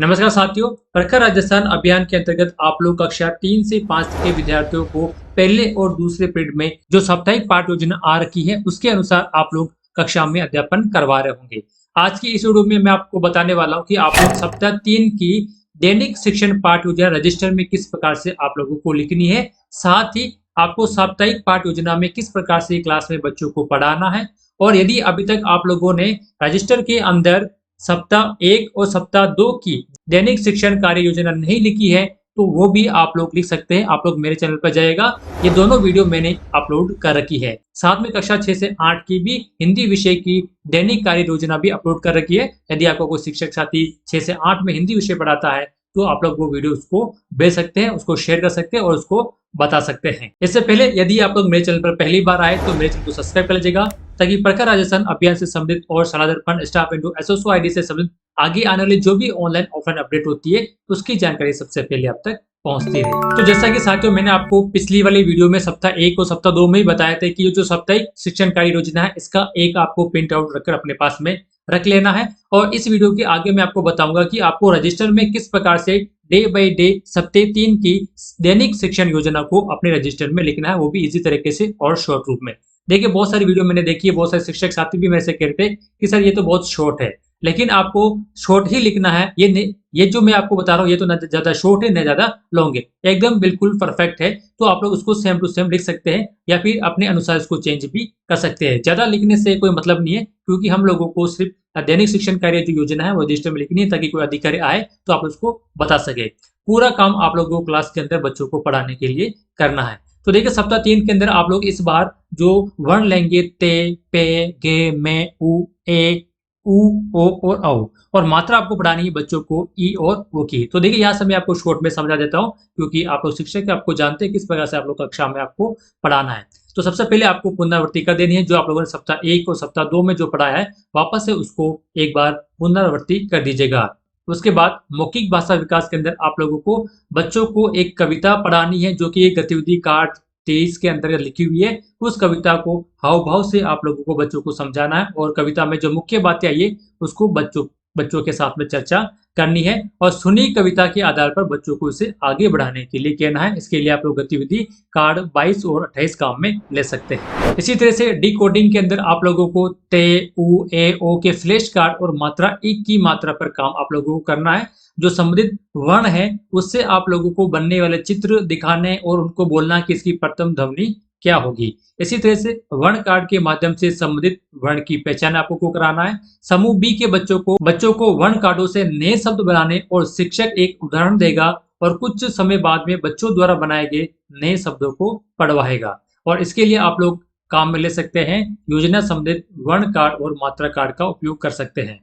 नमस्कार साथियों, प्रखर राजस्थान अभियान के अंतर्गत आप लोग कक्षा 3 से 5 के विद्यार्थियों को पहले और दूसरे पीरियड में जो साप्ताहिक पाठ योजना आ रखी है उसके अनुसार आप लोग कक्षा में अध्यापन करवा रहे होंगे। आज की इस वीडियो में मैं आपको बताने वाला हूँ कि आप लोग सप्ताह 3 की दैनिक शिक्षण पाठ योजना रजिस्टर में किस प्रकार से आप लोगों को लिखनी है, साथ ही आपको साप्ताहिक पाठ योजना में किस प्रकार से क्लास में बच्चों को पढ़ाना है। और यदि अभी तक आप लोगों ने रजिस्टर के अंदर सप्ताह 1 और सप्ताह 2 की दैनिक शिक्षण कार्य योजना नहीं लिखी है तो वो भी आप लोग लिख सकते हैं। आप लोग मेरे चैनल पर जाइएगा, ये दोनों वीडियो मैंने अपलोड कर रखी है। साथ में कक्षा 6 से 8 की भी हिंदी विषय की दैनिक कार्य योजना भी अपलोड कर रखी है। यदि आपको कोई शिक्षक साथी 6 से 8 में हिंदी विषय पढ़ाता है तो आप लोग वो वीडियो उसको भेज सकते हैं, उसको शेयर कर सकते हैं और उसको बता सकते हैं। इससे पहले यदि आप लोग मेरे चैनल पर पहली बार आए तो मेरे चैनल को सब्सक्राइब कर लीजिएगा ताकि प्रखर राजस्थान अभियान से संबंधित और शाला दर्पण स्टाफ इंटू एसओसो आईडी से संबंधित आगे आने वाली जो भी ऑनलाइन ऑफलाइन अपडेट होती है उसकी जानकारी सबसे पहले आप तक पहुंचती रहे। तो जैसा कि साथियों मैंने आपको पिछली वाली वीडियो में सप्ताह 1 और सप्ताह 2 में ही बताया था कि ये जो साप्ताहिक शिक्षण कार्य योजना है इसका एक आपको प्रिंट आउट रखकर अपने पास में रख लेना है। और इस वीडियो के आगे मैं आपको बताऊंगा कि आपको रजिस्टर में किस प्रकार से डे बाय डे सप्ताह 3 की दैनिक शिक्षण योजना को अपने रजिस्टर में लिखना है, वो भी इजी तरीके से और शॉर्ट रूप में। देखिए बहुत सारी वीडियो मैंने देखी है, बहुत सारे शिक्षक साथी भी मेरे से कहते हैं कि सर ये तो बहुत शॉर्ट है, लेकिन आपको शॉर्ट ही लिखना है। ये जो मैं आपको बता रहा हूँ ये तो न ज्यादा शॉर्ट है न ज्यादा लॉन्ग है, एकदम बिल्कुल परफेक्ट है। तो आप लोग उसको सेम टू सेम लिख सकते हैं या फिर अपने अनुसार इसको चेंज भी कर सकते हैं। ज्यादा लिखने से कोई मतलब नहीं है, क्योंकि हम लोगों को सिर्फ दैनिक शिक्षण कार्य जो योजना है वो रजिस्टर में लिखनी है ताकि कोई अधिकारी आए तो आप उसको बता सके। पूरा काम आप लोगों को क्लास के अंदर बच्चों को पढ़ाने के लिए करना है। तो देखिए सप्ताह 3 के अंदर आप लोग इस बार जो वर्ण लेंगे ते, पे, गे, मे, उ, ए, उ, ओ और औ, और मात्रा आपको पढ़ानी है बच्चों को ई और ओ की। तो देखिए यहाँ से मैं आपको शॉर्ट में समझा देता हूँ, क्योंकि आप लोग शिक्षक है, आपको जानते हैं किस प्रकार से आप लोग कक्षा में आपको पढ़ाना है। तो सबसे पहले आपको पुनरावृत्ति कर देनी है, जो आप लोगों ने सप्ताह 1 और सप्ताह 2 में जो पढ़ाया है वापस से उसको एक बार पुनरावृत्ति कर दीजिएगा। उसके बाद मौखिक भाषा विकास के अंदर आप लोगों को बच्चों को एक कविता पढ़ानी है, जो कि एक गतिविधि कार्ड 23 के अंतर्गत लिखी हुई है। उस कविता को हाव भाव से आप लोगों को बच्चों को समझाना है और कविता में जो मुख्य बातें आई है उसको बच्चों के साथ में चर्चा करनी है और सुनी कविता के आधार पर बच्चों को इसे आगे बढ़ाने के लिए कहना है। इसके लिए आप लोग गतिविधि कार्ड 22 और 28 काम में ले सकते हैं। इसी तरह से डी कोडिंग के अंदर आप लोगों को ते, उ, ए, ओ के फ्लैश कार्ड और मात्रा ई की मात्रा पर काम आप लोगों को करना है। जो संबंधित वर्ण है उससे आप लोगों को बनने वाले चित्र दिखाने और उनको बोलना कि इसकी प्रथम ध्वनि क्या होगी। इसी तरह से वर्ण कार्ड के माध्यम से संबंधित वर्ण की पहचान आपको कराना है। समूह बी के बच्चों को वर्ण कार्डों से नए शब्द बनाने और शिक्षक एक उदाहरण देगा और कुछ समय बाद में बच्चों द्वारा बनाए गए नए शब्दों को पढ़वाएगा। और इसके लिए आप लोग काम में ले सकते हैं योजना संबंधित वर्ण कार्ड और मात्रा कार्ड का उपयोग कर सकते हैं।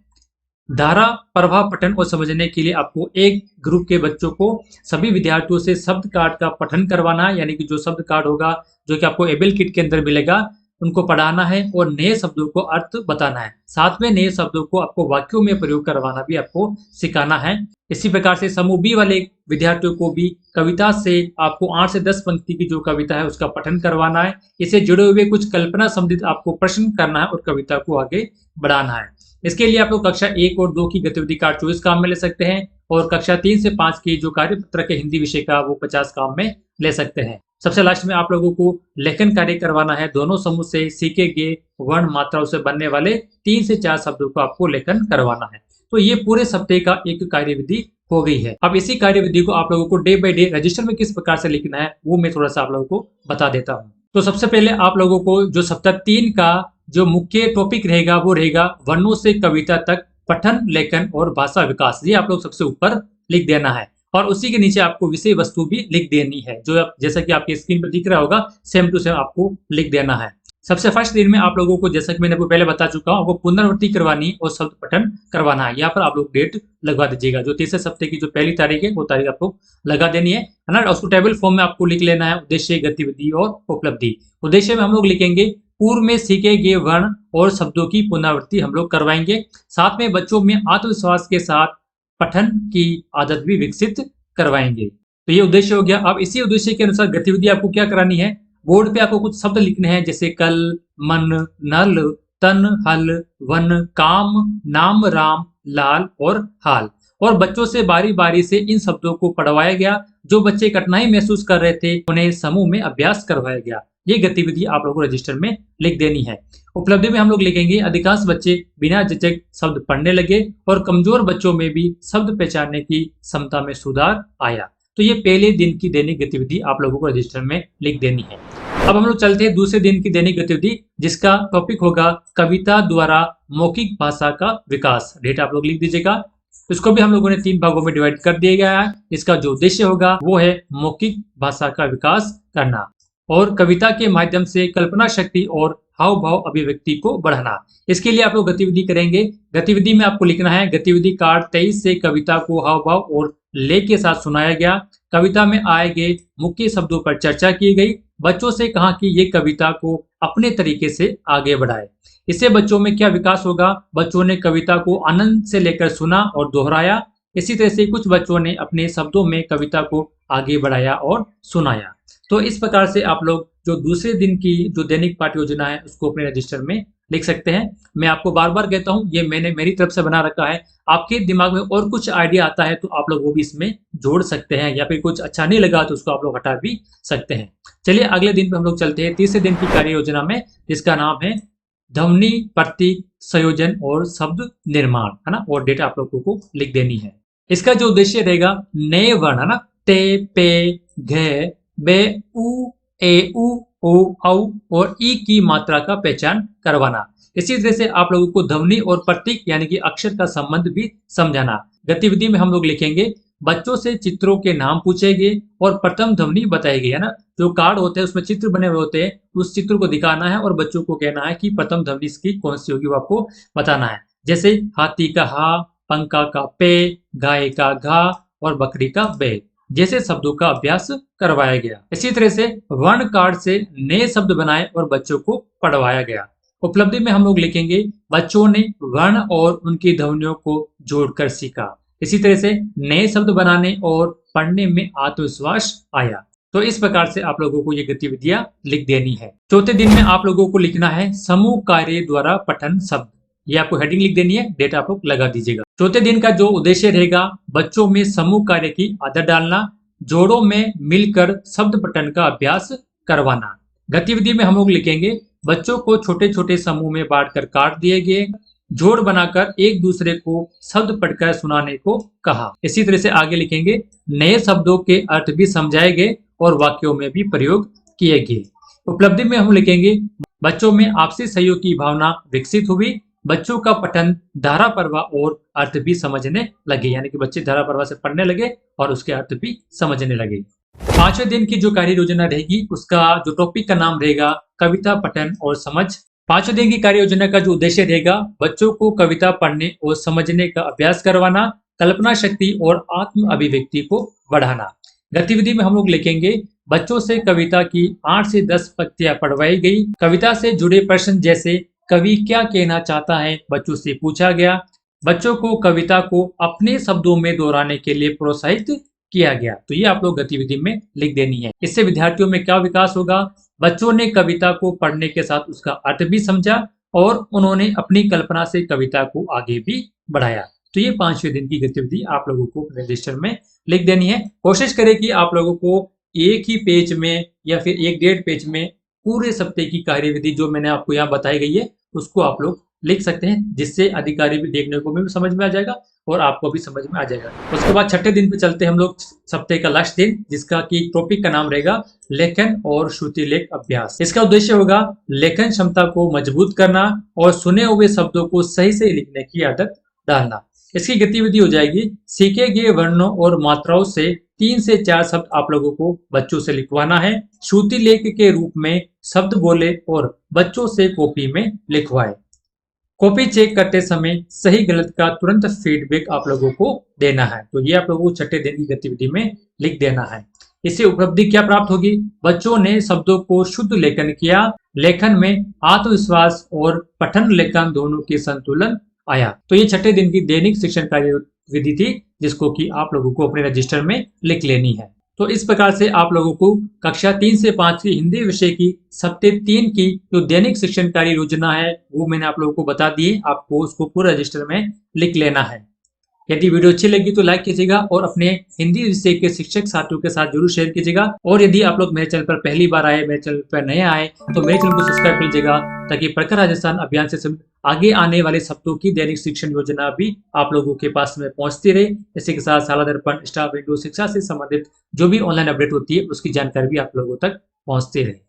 धारा प्रभाव पठन को समझने के लिए आपको एक ग्रुप के बच्चों को सभी विद्यार्थियों से शब्द कार्ड का पठन करवाना है, यानी कि जो शब्द कार्ड होगा जो कि आपको एबल किट के अंदर मिलेगा उनको पढ़ाना है और नए शब्दों को अर्थ बताना है। साथ में नए शब्दों को आपको वाक्यों में प्रयोग करवाना भी आपको सिखाना है। इसी प्रकार से समूह बी वाले विद्यार्थियों को भी कविता से आपको 8 से 10 पंक्ति की जो कविता है उसका पठन करवाना है। इसे जुड़े हुए कुछ कल्पना संबंधित आपको प्रश्न करना है और कविता को आगे बढ़ाना है। इसके लिए आप लोग कक्षा 1 और 2 की गतिविधि कार्ड 24 काम में ले सकते हैं और कक्षा 3 से 5 की जो कार्यपत्र के हिंदी विषय का वो 50 काम में ले सकते हैं। सबसे लास्ट में आप लोगों को लेखन कार्य करवाना है। दोनों समूह से सीखे गए वर्ण मात्राओं से बनने वाले 3 से 4 शब्दों को आपको लेखन करवाना है। तो ये पूरे सप्ताह का एक कार्यविधि हो गई है। अब इसी कार्यविधि को आप लोगों को डे बाय डे रजिस्टर में किस प्रकार से लिखना है वो मैं थोड़ा सा आप लोगों को बता देता हूँ। तो सबसे पहले आप लोगों को जो सप्ताह 3 का जो मुख्य टॉपिक रहेगा वो रहेगा वर्णों से कविता तक पठन, लेखन और भाषा विकास। ये आप लोग सबसे ऊपर लिख देना है और उसी के नीचे आपको विषय वस्तु भी लिख देनी है, जो जैसा कि आपके स्क्रीन पर दिख रहा होगा सेम टू सेम आपको लिख देना है। सबसे फर्स्ट दिन में आप लोगों को, जैसा कि मैंने आपको पहले बता चुका हूँ, आपको पुनरावृत्ति करवानी और शब्द पठन करवाना है। यहाँ पर आप लोग डेट लगवा दीजिएगा। जो तीसरे सप्ताह की जो पहली तारीख है वो तारीख आप लोग लगा देनी है ना। उसको टेबल फॉर्म में आपको लिख लेना है उद्देश्य, गतिविधि और उपलब्धि। उद्देश्य में हम लोग लिखेंगे पूर्व में सीखे गए वर्ण और शब्दों की पुनरावृत्ति हम लोग करवाएंगे। साथ में बच्चों में आत्मविश्वास के साथ पठन की आदत भी विकसित करवाएंगे। तो ये उद्देश्य हो गया। अब इसी उद्देश्य के अनुसार गतिविधि आपको क्या करानी है, बोर्ड पे आपको कुछ शब्द लिखने हैं, जैसे कल, मन, नल, तन, हल, वन, काम, नाम, राम, लाल और हाल। और बच्चों से बारी बारी से इन शब्दों को पढ़वाया गया। जो बच्चे कठिनाई महसूस कर रहे थे उन्हें समूह में अभ्यास करवाया गया। ये गतिविधि आप लोगों को रजिस्टर में लिख देनी है। उपलब्धि में हम लोग लिखेंगे अधिकांश बच्चे बिना झिझक शब्द पढ़ने लगे और कमजोर बच्चों में भी शब्द पहचानने की क्षमता में सुधार आया। तो ये पहले दिन की दैनिक गतिविधि आप लोगों को रजिस्टर में लिख देनी है। अब हम लोग चलते हैं दूसरे दिन की दैनिक गतिविधि, जिसका टॉपिक होगा कविता द्वारा मौखिक भाषा का विकास। डेट आप लोग लिख दीजिएगा। इसको भी हम लोगों ने 3 भागों में डिवाइड कर दिया गया है। इसका जो उद्देश्य होगा वो है मौखिक भाषा का विकास करना और कविता के माध्यम से कल्पना शक्ति और हाव भाव अभिव्यक्ति को बढ़ाना। इसके लिए आप लोग गतिविधि करेंगे। गतिविधि में आपको लिखना है, गतिविधि कार्ड 23 से कविता को हाव भाव और ले के साथ सुनाया गया। कविता में आए गए मुख्य शब्दों पर चर्चा की गई। बच्चों से कहा कि ये कविता को अपने तरीके से आगे बढ़ाए। इससे बच्चों में क्या विकास होगा? बच्चों ने कविता को आनंद से लेकर सुना और दोहराया। इसी तरह से कुछ बच्चों ने अपने शब्दों में कविता को आगे बढ़ाया और सुनाया। तो इस प्रकार से आप लोग जो दूसरे दिन की जो दैनिक पाठ्य योजना है उसको अपने रजिस्टर में लिख सकते हैं। मैं आपको बार बार कहता हूं, ये मैंने मेरी तरफ से बना रखा है। आपके दिमाग में और कुछ आइडिया आता है तो आप लोग वो भी इसमें जोड़ सकते हैं, या फिर कुछ अच्छा नहीं लगा तो उसको आप लोग हटा भी सकते हैं। चलिए अगले दिन पे हम लोग चलते हैं तीसरे दिन की कार्य योजना में, जिसका नाम है ध्वनि प्रतीक संयोजन और शब्द निर्माण, है ना। और डेटा आप लोगों को लिख देनी है। इसका जो उद्देश्य रहेगा नए वर्ण, है ना, ते पे घे बे उ ए उ ओ औ और ई की मात्रा का पहचान करवाना। इसी तरह से आप लोगों को ध्वनि और प्रतीक यानी कि अक्षर का संबंध भी समझाना। गतिविधि में हम लोग लिखेंगे बच्चों से चित्रों के नाम पूछेंगे और प्रथम ध्वनि बताएगी, है ना। जो कार्ड होते हैं उसमें चित्र बने हुए होते हैं, उस चित्र को दिखाना है और बच्चों को कहना है कि प्रथम ध्वनि इसकी कौन सी होगी वो आपको बताना है। जैसे हाथी का हा, पंखा का पे, गाय का घा और बकरी का बे जैसे शब्दों का अभ्यास करवाया गया। इसी तरह से वर्ण कार्ड से नए शब्द बनाए और बच्चों को पढ़वाया गया। उपलब्धि में हम लोग लिखेंगे बच्चों ने वर्ण और उनकी ध्वनियों को जोड़कर सीखा। इसी तरह से नए शब्द बनाने और पढ़ने में आत्मविश्वास आया। तो इस प्रकार से आप लोगों को ये गतिविधियां लिख देनी है। चौथे दिन में आप लोगों को लिखना है समूह कार्य द्वारा पठन शब्द। ये आपको हेडिंग लिख देनी है, डेट आप लोग लगा दीजिएगा। चौथे दिन का जो उद्देश्य रहेगा बच्चों में समूह कार्य की आदत डालना, जोड़ों में मिलकर शब्द पठन का अभ्यास करवाना। गतिविधि में हम लोग लिखेंगे बच्चों को छोटे छोटे समूह में बांटकर कार्ड दिए गए, जोड़ बनाकर एक दूसरे को शब्द पढ़कर सुनाने को कहा। इसी तरह से आगे लिखेंगे नए शब्दों के अर्थ भी समझाए गए और वाक्यों में भी प्रयोग किए गए। उपलब्धि में हम लिखेंगे बच्चों में आपसी सहयोग की भावना विकसित हुई, बच्चों का पठन धारा प्रवाह और अर्थ भी समझने लगे, यानी कि बच्चे धारा प्रवाह से पढ़ने लगे और उसके अर्थ भी समझने लगे। पांचवें दिन की जो कार्य योजना रहेगी उसका जो टॉपिक का नाम रहेगा कविता पठन और समझ। पांचवें दिन की कार्य योजना का जो उद्देश्य रहेगा बच्चों को कविता पढ़ने और समझने का अभ्यास करवाना, कल्पना शक्ति और आत्म अभिव्यक्ति को बढ़ाना। गतिविधि में हम लोग लिखेंगे बच्चों से कविता की 8 से 10 पंक्तियां पढ़वाई गई। कविता से जुड़े प्रश्न जैसे कवि क्या कहना चाहता है बच्चों से पूछा गया। बच्चों को कविता को अपने शब्दों में दोहराने के लिए प्रोत्साहित किया गया। तो ये आप लोग गतिविधि में लिख देनी है। इससे विद्यार्थियों में क्या विकास होगा? बच्चों ने कविता को पढ़ने के साथ उसका अर्थ भी समझा और उन्होंने अपनी कल्पना से कविता को आगे भी बढ़ाया। तो ये 5वें दिन की गतिविधि आप लोगों को रजिस्टर में लिख देनी है। कोशिश करें कि आप लोगों को एक ही पेज में या फिर 1-1.5 पेज में पूरे सप्ताह की कार्यविधि जो मैंने आपको यहाँ बताई गई है उसको आप लोग लिख सकते हैं, जिससे अधिकारी भी देखने को भी समझ में आ जाएगा और आपको भी समझ में आ जाएगा। उसके बाद छठे दिन पे चलते हैं हम लोग, सप्ताह का लास्ट दिन, जिसका की टॉपिक का नाम रहेगा लेखन और श्रुति लेख अभ्यास। इसका उद्देश्य होगा लेखन क्षमता को मजबूत करना और सुने हुए शब्दों को सही से लिखने की आदत डालना। इसकी गतिविधि हो जाएगी सीखे गए वर्णों और मात्राओं से 3 से 4 शब्द आप लोगों को बच्चों से लिखवाना है। श्रुति लेख के रूप में शब्द बोले और बच्चों से कॉपी में लिखवाए। कॉपी चेक करते समय सही गलत का तुरंत फीडबैक आप लोगों को देना है। तो ये आप लोगों को छठे दिन की गतिविधि में लिख देना है। इससे उपलब्धि क्या प्राप्त होगी? बच्चों ने शब्दों को शुद्ध लेखन किया, लेखन में आत्मविश्वास और पठन लेखन दोनों के संतुलन आया। तो ये छठे दिन की दैनिक शिक्षण कार्य विधि थी, जिसको कि आप लोगों को अपने रजिस्टर में लिख लेनी है। तो इस प्रकार से आप लोगों को कक्षा 3 से 5 की हिंदी विषय की सप्ताह 3 की जो दैनिक शिक्षण कार्य योजना है वो मैंने आप लोगों को बता दी। आपको उसको पूरा रजिस्टर में लिख लेना है। यदि वीडियो अच्छी लगी तो लाइक कीजिएगा और अपने हिंदी विषय के शिक्षक साथियों के साथ जरूर शेयर कीजिएगा। और यदि आप लोग मेरे चैनल पर पहली बार आए, मेरे चैनल पर नए आए, तो मेरे चैनल को सब्सक्राइब कर लीजिएगा, ताकि प्रखर राजस्थान अभियान से आगे आने वाले सप्ताहों की दैनिक शिक्षण योजना भी आप लोगों के पास में पहुंचती रहे। इसी के साथ शाला दर्पण, स्टार विंडो शिक्षा से संबंधित जो भी ऑनलाइन अपडेट होती है उसकी जानकारी भी आप लोगों तक पहुंचती रहे।